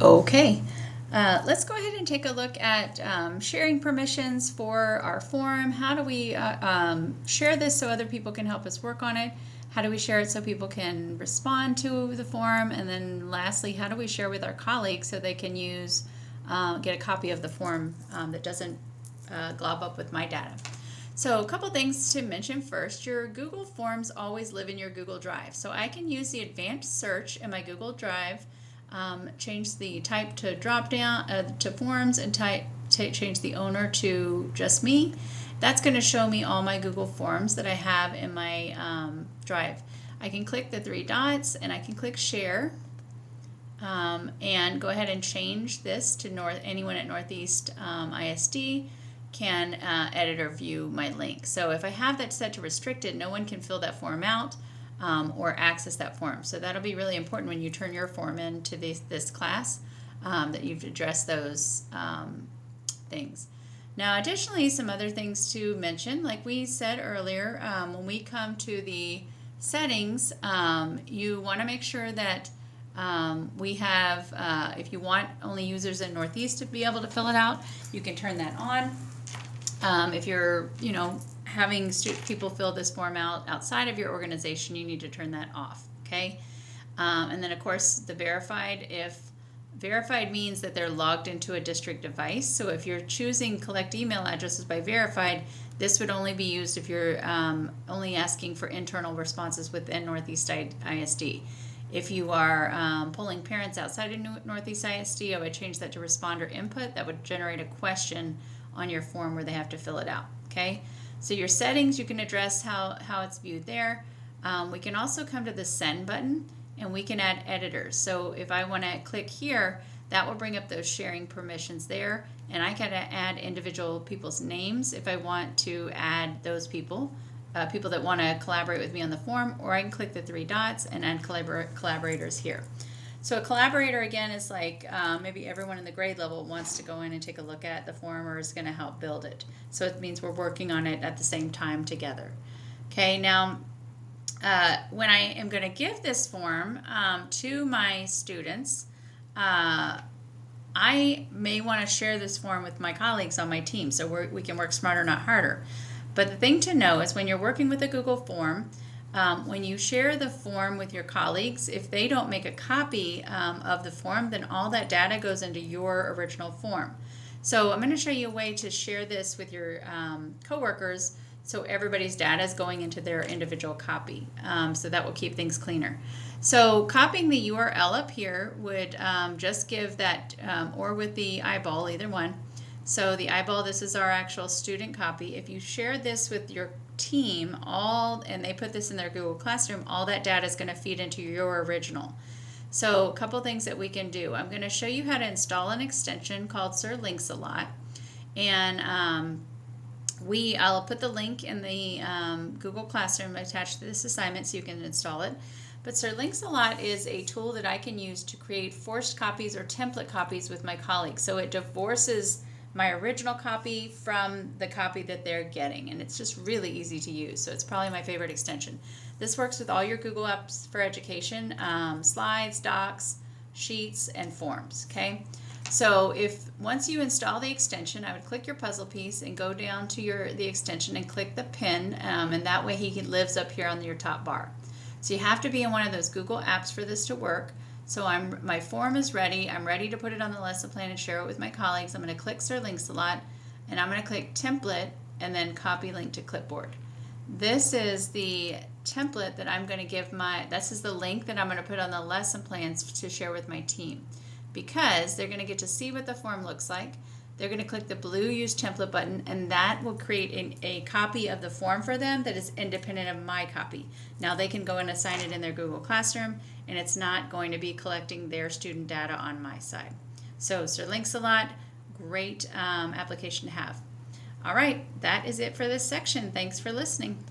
Okay, let's go ahead and take a look at sharing permissions for our forum. How do we share this so other people can help us work on it? How do we share it so people can respond to the forum? And then lastly, how do we share with our colleagues so they can get a copy of the form that doesn't glob up with my data? So a couple things to mention first. Your Google Forms always live in your Google Drive. So I can use the advanced search in my Google Drive, change the type to drop down to forms, and change the owner to just me. That's going to show me all my Google Forms that I have in my Drive. I can click the three dots and I can click share, and go ahead and change this to anyone at Northeast ISD can edit or view my link. So if I have that set to restricted, no one can fill that form out or access that form. So that'll be really important when you turn your form into this class, that you've addressed those things. Now, additionally, some other things to mention, like we said earlier, when we come to the settings, you want to make sure that we have, if you want only users in Northeast to be able to fill it out, you can turn that on. If you're, having people fill this form out outside of your organization, you need to turn that off, okay? And then, of course, the verified, if verified means that they're logged into a district device. So if you're choosing collect email addresses by verified, this would only be used if you're only asking for internal responses within Northeast ISD. If you are pulling parents outside of Northeast ISD, I would change that to responder input. That would generate a question on your form where they have to fill it out, okay? So your settings, you can address how it's viewed there. We can also come to the send button and we can add editors. So if I want to click here, that will bring up those sharing permissions there, and I can add individual people's names if I want to add those people that want to collaborate with me on the form, or I can click the three dots and add collaborators here. So a collaborator, again, is like maybe everyone in the grade level wants to go in and take a look at the form or is going to help build it. So it means we're working on it at the same time together. Okay, now when I am going to give this form to my students, I may want to share this form with my colleagues on my team so we can work smarter, not harder. But the thing to know is when you're working with a Google form, when you share the form with your colleagues, if they don't make a copy of the form, then all that data goes into your original form. So I'm going to show you a way to share this with your coworkers so everybody's data is going into their individual copy. So that will keep things cleaner. So copying the URL up here would just give that, or with the eyeball, either one. So the eyeball, this is our actual student copy. If you share this with your team, and they put this in their Google Classroom, all that data is going to feed into your original. So a couple things that we can do. I'm going to show you how to install an extension called Sir Links-A-Lot, and I'll put the link in the Google Classroom attached to this assignment so you can install it. But Sir Links-A-Lot is a tool that I can use to create forced copies or template copies with my colleagues. So it divorces my original copy from the copy that they're getting, and it's just really easy to use. So it's probably my favorite extension. This works with all your Google Apps for Education, slides, docs, sheets, and forms, okay? So once you install the extension, I would click your puzzle piece and go down to the extension and click the pin, and that way he lives up here on your top bar. So you have to be in one of those Google Apps for this to work. So my form is ready. I'm ready to put it on the lesson plan and share it with my colleagues. I'm going to click Sir Links-A-Lot, and I'm going to click Template and then Copy Link to Clipboard. This is the template that I'm going to give this is the link that I'm going to put on the lesson plans to share with my team, because they're going to get to see what the form looks like. They're going to click the blue Use Template button, and that will create a copy of the form for them that is independent of my copy. Now they can go and assign it in their Google Classroom, and it's not going to be collecting their student data on my side. So Sir Links-A-Lot, great application to have. All right, that is it for this section. Thanks for listening.